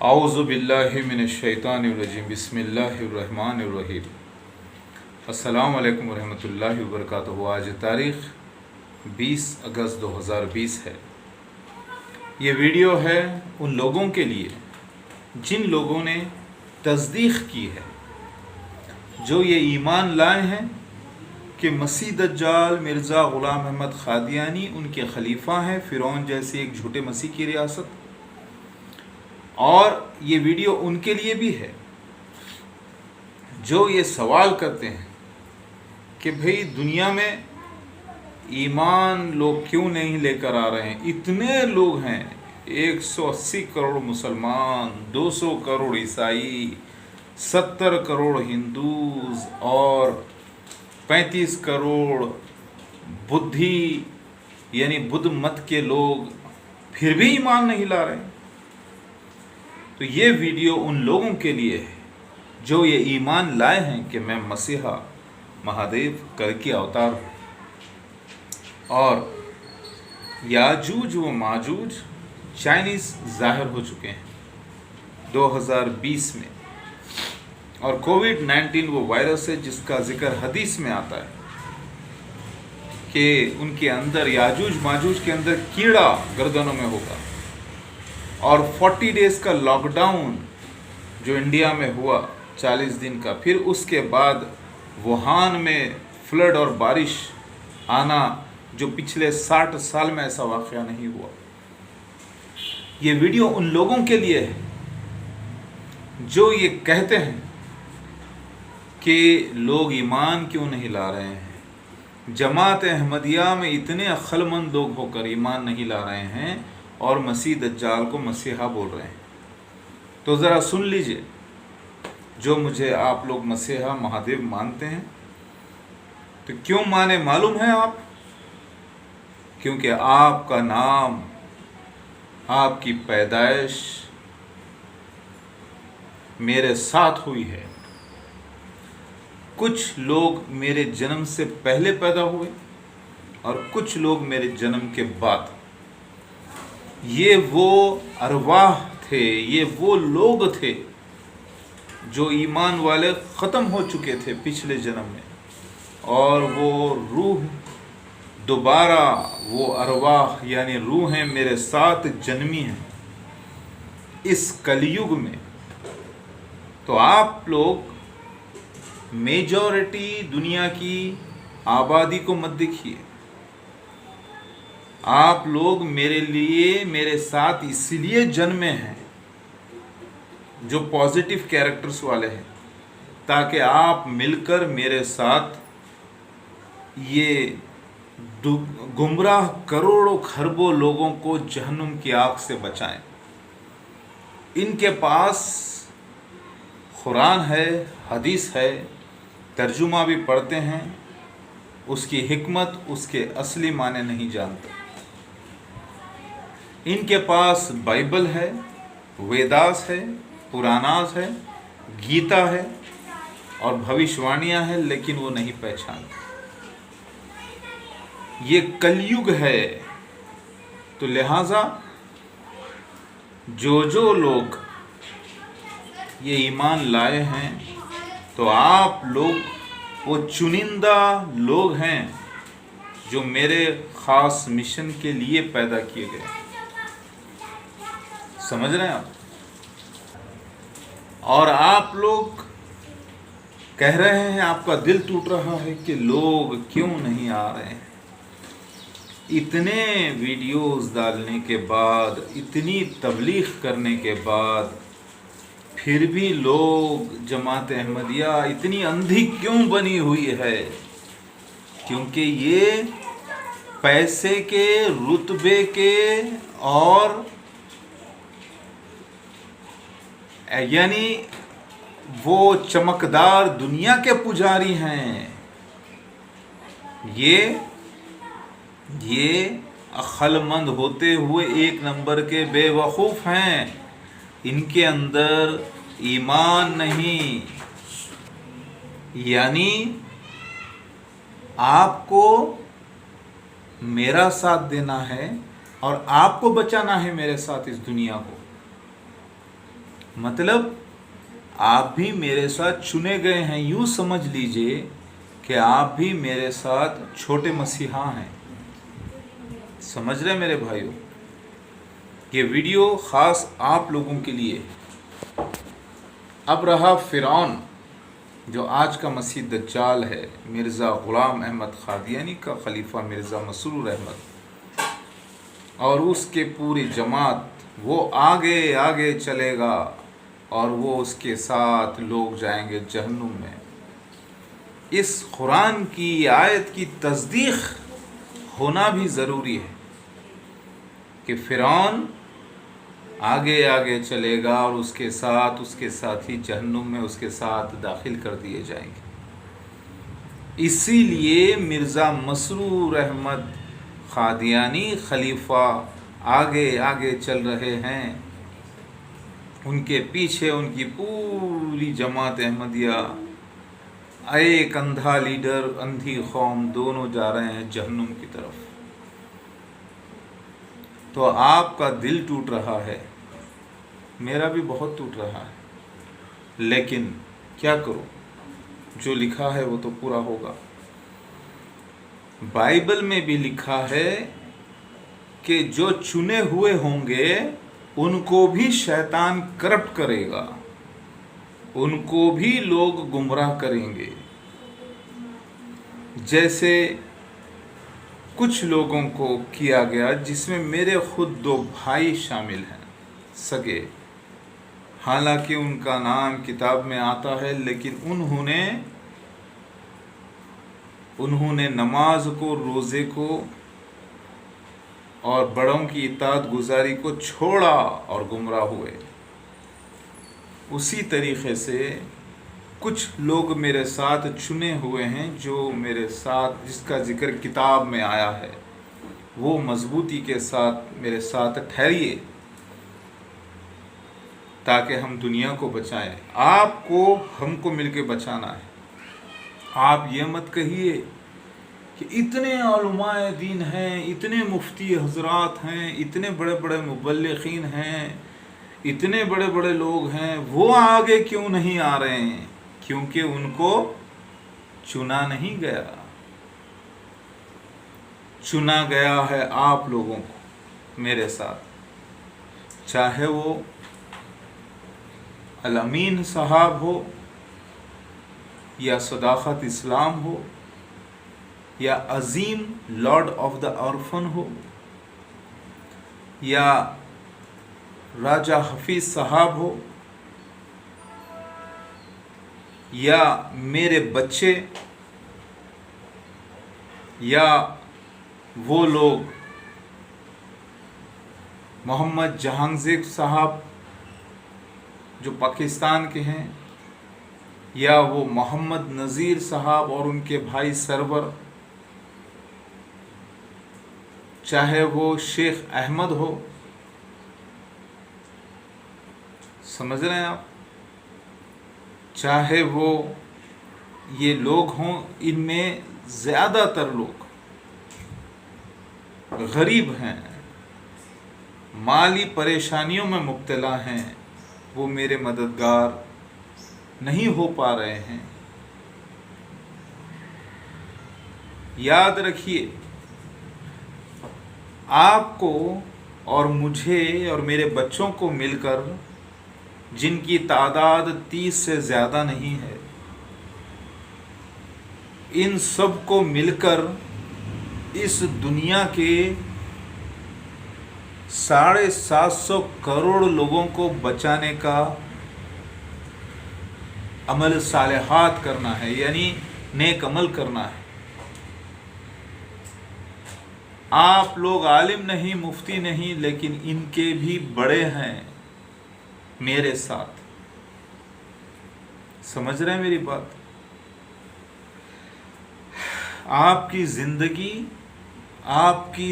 اعوذ باللہ من الشیطان الرجیم بسم اللہ الرحمن الرحیم۔ السلام علیکم ورحمۃ اللہ وبرکاتہ۔ آج تاریخ 20 اگست 2020 ہے۔ یہ ویڈیو ہے ان لوگوں کے لیے جن لوگوں نے تصدیق کی ہے، جو یہ ایمان لائے ہیں کہ مسیح دجال مرزا غلام احمد قادیانی ان کے خلیفہ ہیں، فرعون جیسے ایک جھوٹے مسیح کی ریاست۔ اور یہ ویڈیو ان کے لیے بھی ہے جو یہ سوال کرتے ہیں کہ بھئی دنیا میں ایمان لوگ کیوں نہیں لے کر آ رہے ہیں؟ اتنے لوگ ہیں، 180 کروڑ مسلمان، 200 کروڑ عیسائی، 70 کروڑ ہندوز اور 35 کروڑ بدھی یعنی بدھ مت کے لوگ، پھر بھی ایمان نہیں لا رہے ہیں۔ تو یہ ویڈیو ان لوگوں کے لیے ہے جو یہ ایمان لائے ہیں کہ میں مسیحا مہادیو کلکی اوتار ہوں، اور یاجوج و ماجوج چائنیز ظاہر ہو چکے ہیں 2020 میں، اور کووڈ-19 وہ وائرس ہے جس کا ذکر حدیث میں آتا ہے کہ ان کے اندر یاجوج ماجوج کے اندر کیڑا گردنوں میں ہوگا، اور 40 ڈیز کا لاک ڈاؤن جو انڈیا میں ہوا 40 دن کا، پھر اس کے بعد ووہان میں فلڈ اور بارش آنا جو پچھلے 60 سال میں ایسا واقعہ نہیں ہوا۔ یہ ویڈیو ان لوگوں کے لیے ہے جو یہ کہتے ہیں کہ لوگ ایمان کیوں نہیں لا رہے ہیں، جماعت احمدیہ میں اتنے عقل مند لوگ ہو کر ایمان نہیں لا رہے ہیں اور مسیح دجال کو مسیحا بول رہے ہیں۔ تو ذرا سن لیجئے، جو مجھے آپ لوگ مسیحا مہادیو مانتے ہیں، تو کیوں مانے معلوم ہے آپ؟ کیونکہ آپ کا نام، آپ کی پیدائش میرے ساتھ ہوئی ہے۔ کچھ لوگ میرے جنم سے پہلے پیدا ہوئے اور کچھ لوگ میرے جنم کے بعد۔ یہ وہ ارواح تھے، یہ وہ لوگ تھے جو ایمان والے ختم ہو چکے تھے پچھلے جنم میں، اور وہ روح دوبارہ، وہ ارواح یعنی روحیں میرے ساتھ جنمی ہیں اس کلیوگ میں۔ تو آپ لوگ میجورٹی دنیا کی آبادی کو مت دیکھیے، آپ لوگ میرے لیے، میرے ساتھ اس لیے جنمے ہیں جو پازیٹیو کیریکٹرز والے ہیں، تاکہ آپ مل کر میرے ساتھ یہ گمراہ کروڑوں خربوں لوگوں کو جہنم کی آگ سے بچائیں۔ ان کے پاس قرآن ہے، حدیث ہے، ترجمہ بھی پڑھتے ہیں، اس کی حکمت، اس کے اصلی معنی نہیں جانتے۔ ان کے پاس بائبل ہے، ویداس ہے، پراناس ہے، گیتا ہے اور بھوشوانیاں ہیں، لیکن وہ نہیں پہچانتے۔ یہ کلیوگ ہے، تو لہٰذا جو لوگ یہ ایمان لائے ہیں، تو آپ لوگ وہ چنندہ لوگ ہیں جو میرے خاص مشن کے لیے پیدا کیے گئے۔ سمجھ رہے ہیں آپ؟ اور آپ لوگ کہہ رہے ہیں، آپ کا دل ٹوٹ رہا ہے کہ لوگ کیوں نہیں آ رہے ہیں۔ اتنے ویڈیوز ڈالنے کے بعد، اتنی تبلیغ کرنے کے بعد، پھر بھی لوگ، جماعت احمدیہ اتنی اندھی کیوں بنی ہوئی ہے؟ کیونکہ یہ پیسے کے، رتبے کے اور یعنی وہ چمکدار دنیا کے پجاری ہیں۔ یہ عقل مند ہوتے ہوئے ایک نمبر کے بے وقوف ہیں، ان کے اندر ایمان نہیں۔ یعنی آپ کو میرا ساتھ دینا ہے اور آپ کو بچانا ہے میرے ساتھ اس دنیا کو، مطلب آپ بھی میرے ساتھ چنے گئے ہیں، یوں سمجھ لیجئے کہ آپ بھی میرے ساتھ چھوٹے مسیحا ہیں۔ سمجھ رہے میرے بھائیو؟ یہ ویڈیو خاص آپ لوگوں کے لیے۔ اب رہا فرعون، جو آج کا مسیح دجال ہے، مرزا غلام احمد قادیانی کا خلیفہ مرزا مسرور احمد اور اس کے پوری جماعت، وہ آگے آگے چلے گا اور وہ اس کے ساتھ لوگ جائیں گے جہنم میں۔ اس قرآن کی آیت کی تصدیق ہونا بھی ضروری ہے کہ فرعون آگے آگے چلے گا اور اس کے ساتھی جہنم میں اس کے ساتھ داخل کر دیے جائیں گے۔ اسی لیے مرزا مسرور احمد قادیانی خلیفہ آگے آگے چل رہے ہیں، ان کے پیچھے ان کی پوری جماعت احمدیہ، ایک اندھا لیڈر اندھی قوم، دونوں جا رہے ہیں جہنم کی طرف۔ تو آپ کا دل ٹوٹ رہا ہے، میرا بھی بہت ٹوٹ رہا ہے، لیکن کیا کروں، جو لکھا ہے وہ تو پورا ہوگا۔ بائبل میں بھی لکھا ہے کہ جو چنے ہوئے ہوں گے ان کو بھی شیطان کرپٹ کرے گا، ان کو بھی لوگ گمراہ کریں گے۔ جیسے کچھ لوگوں کو کیا گیا، جس میں میرے خود 2 بھائی شامل ہیں سگے، حالانکہ ان کا نام کتاب میں آتا ہے، لیکن انہوں نے نماز کو، روزے کو اور بڑوں کی اطاعت گزاری کو چھوڑا اور گمراہ ہوئے۔ اسی طریقے سے کچھ لوگ میرے ساتھ چنے ہوئے ہیں، جو میرے ساتھ، جس کا ذکر کتاب میں آیا ہے، وہ مضبوطی کے ساتھ میرے ساتھ ٹھہریے تاکہ ہم دنیا کو بچائیں۔ آپ کو، ہم کو مل کے بچانا ہے۔ آپ یہ مت کہیے کہ اتنے علماء دین ہیں، اتنے مفتی حضرات ہیں، اتنے بڑے بڑے مبلغین ہیں، اتنے بڑے بڑے لوگ ہیں، وہ آگے کیوں نہیں آ رہے ہیں؟ کیونکہ ان کو چنا نہیں گیا، چنا گیا ہے آپ لوگوں کو میرے ساتھ، چاہے وہ الامین صاحب ہو، یا صداقت اسلام ہو، یا عظیم لارڈ آف دا آرفن ہو، یا راجہ حفیظ صاحب ہو، یا میرے بچے، یا وہ لوگ محمد جہانگیر صاحب جو پاکستان کے ہیں، یا وہ محمد نذیر صاحب اور ان کے بھائی سرور، چاہے وہ شیخ احمد ہو، سمجھ رہے ہیں آپ، چاہے وہ یہ لوگ ہوں، ان میں زیادہ تر لوگ غریب ہیں، مالی پریشانیوں میں مبتلا ہیں، وہ میرے مددگار نہیں ہو پا رہے ہیں۔ یاد رکھیے، آپ کو اور مجھے اور میرے بچوں کو مل کر، جن کی تعداد 30 سے زیادہ نہیں ہے، ان سب کو مل کر اس دنیا کے 750 کروڑ لوگوں کو بچانے کا عمل صالحات کرنا ہے، یعنی نیک عمل کرنا ہے۔ آپ لوگ عالم نہیں، مفتی نہیں، لیکن ان کے بھی بڑے ہیں میرے ساتھ، سمجھ رہے ہیں میری بات؟ آپ کی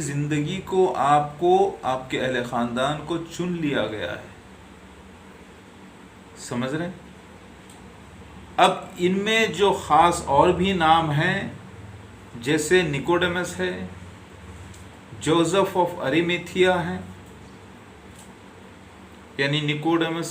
زندگی کو، آپ کو، آپ کے اہل خاندان کو چن لیا گیا ہے، سمجھ رہے ہیں؟ اب ان میں جو خاص اور بھی نام ہیں، جیسے نکوڈیمس ہے، جوزف آف اریمیتھیا ہے، یعنی نکوڈیمس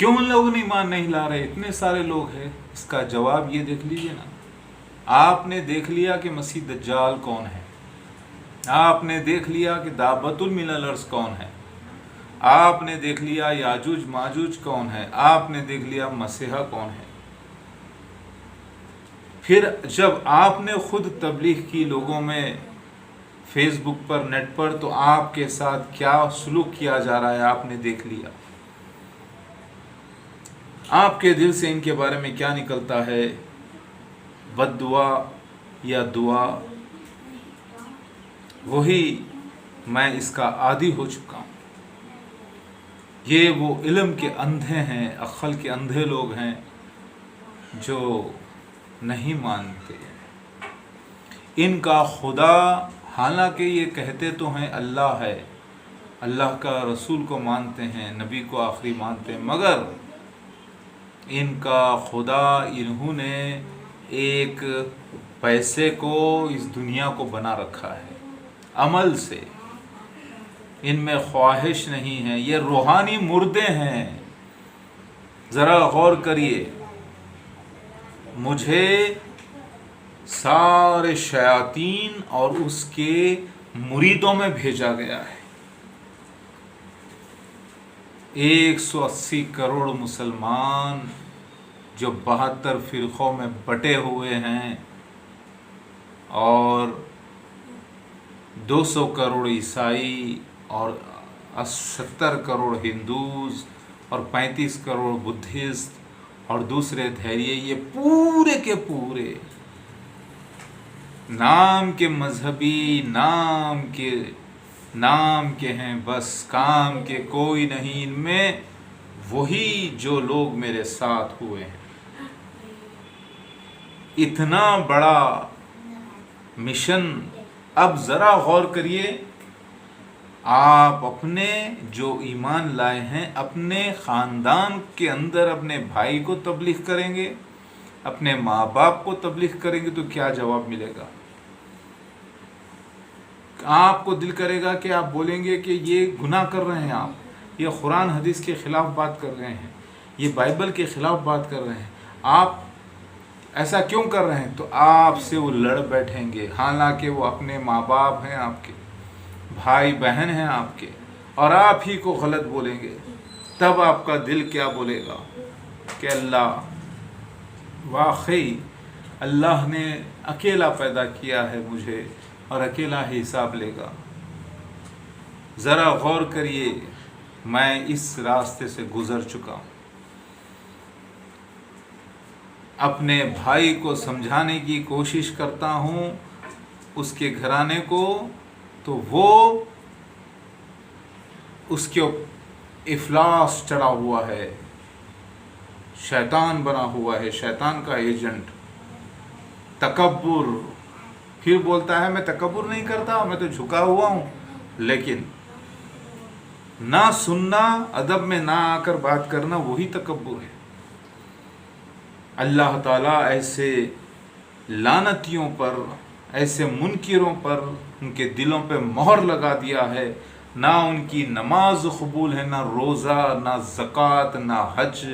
کیوں لوگ ایمان نہیں لا رہے؟ اتنے سارے لوگ ہیں. اس کا جواب یہ دیکھ لیجئے نا. آپ نے دیکھ لیا کہ مسیح دجال کون ہے، آپ نے دیکھ لیا کہ دابت من الارض کون ہے، آپ نے دیکھ لیا یاجوج ماجوج کون ہے، آپ نے دیکھ لیا مسیحا کون ہے. پھر جب آپ نے خود تبلیغ کی لوگوں میں فیس بک پر، نیٹ پر، تو آپ کے ساتھ کیا سلوک کیا جا رہا ہے آپ نے دیکھ لیا. آپ کے دل سے ان کے بارے میں کیا نکلتا ہے، بد دعا یا دعا. وہی میں اس کا عادی ہو چکا ہوں. یہ وہ علم کے اندھے ہیں، عقل کے اندھے لوگ ہیں جو نہیں مانتے. ان کا خدا، حالانکہ یہ کہتے تو ہیں اللہ ہے، اللہ کا رسول کو مانتے ہیں، نبی کو آخری مانتے ہیں، مگر ان کا خدا انہوں نے ایک پیسے کو، اس دنیا کو بنا رکھا ہے عمل سے. ان میں خواہش نہیں ہے. یہ روحانی مردے ہیں. ذرا غور کریے. مجھے سارے شیاطین اور اس کے مریدوں میں بھیجا گیا ہے. 180 کروڑ مسلمان جو 72 فرقوں میں بٹے ہوئے ہیں، اور 200 کروڑ عیسائی، اور 70 کروڑ ہندوز، اور 35 کروڑ بدھسٹ، اور دوسرے دھیریے. یہ پورے کے پورے نام کے مذہبی، نام کے ہیں، بس کام کے کوئی نہیں. ان میں وہی جو لوگ میرے ساتھ ہوئے ہیں. اتنا بڑا مشن. اب ذرا غور کریے. آپ اپنے جو ایمان لائے ہیں، اپنے خاندان کے اندر اپنے بھائی کو تبلیغ کریں گے، اپنے ماں باپ کو تبلیغ کریں گے، تو کیا جواب ملے گا؟ آپ کو دل کرے گا کہ آپ بولیں گے کہ یہ گناہ کر رہے ہیں، آپ یہ قرآن حدیث کے خلاف بات کر رہے ہیں، یہ بائبل کے خلاف بات کر رہے ہیں، آپ ایسا کیوں کر رہے ہیں؟ تو آپ سے وہ لڑ بیٹھیں گے. حالانکہ وہ اپنے ماں باپ ہیں آپ کے، بھائی بہن ہیں آپ کے، اور آپ ہی کو غلط بولیں گے. تب آپ کا دل کیا بولے گا کہ اللہ، واقعی اللہ نے اکیلا پیدا کیا ہے مجھے، اور اکیلا ہی حساب لے گا. ذرا غور کریے. میں اس راستے سے گزر چکا ہوں. اپنے بھائی کو سمجھانے کی کوشش کرتا ہوں، اس کے گھرانے کو، تو وہ اس کے افلاس چڑھا ہوا ہے، شیطان بنا ہوا ہے، شیطان کا ایجنٹ. تکبر. پھر بولتا ہے میں تکبر نہیں کرتا، میں تو جھکا ہوا ہوں. لیکن نہ سننا، ادب میں نہ آ کر بات کرنا، وہی تکبر ہے. اللہ تعالیٰ ایسے لعنتیوں پر، ایسے منکروں پر، ان کے دلوں پہ مہر لگا دیا ہے. نہ ان کی نماز قبول ہے، نہ روزہ، نہ زکوٰۃ، نہ حج،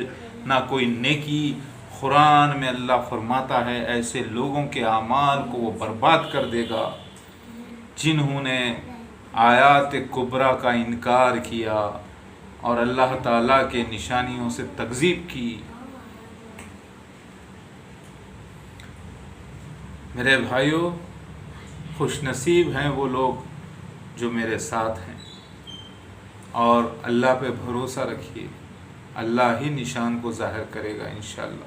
نہ کوئی نیکی. قرآن میں اللہ فرماتا ہے ایسے لوگوں کے اعمال کو وہ برباد کر دے گا جنہوں نے آیات کبریٰ کا انکار کیا اور اللہ تعالیٰ کے نشانیوں سے تکذیب کی. میرے بھائیوں، خوش نصیب ہیں وہ لوگ جو میرے ساتھ ہیں، اور اللہ پہ بھروسہ رکھیے. اللہ ہی نشان کو ظاہر کرے گا انشاءاللہ.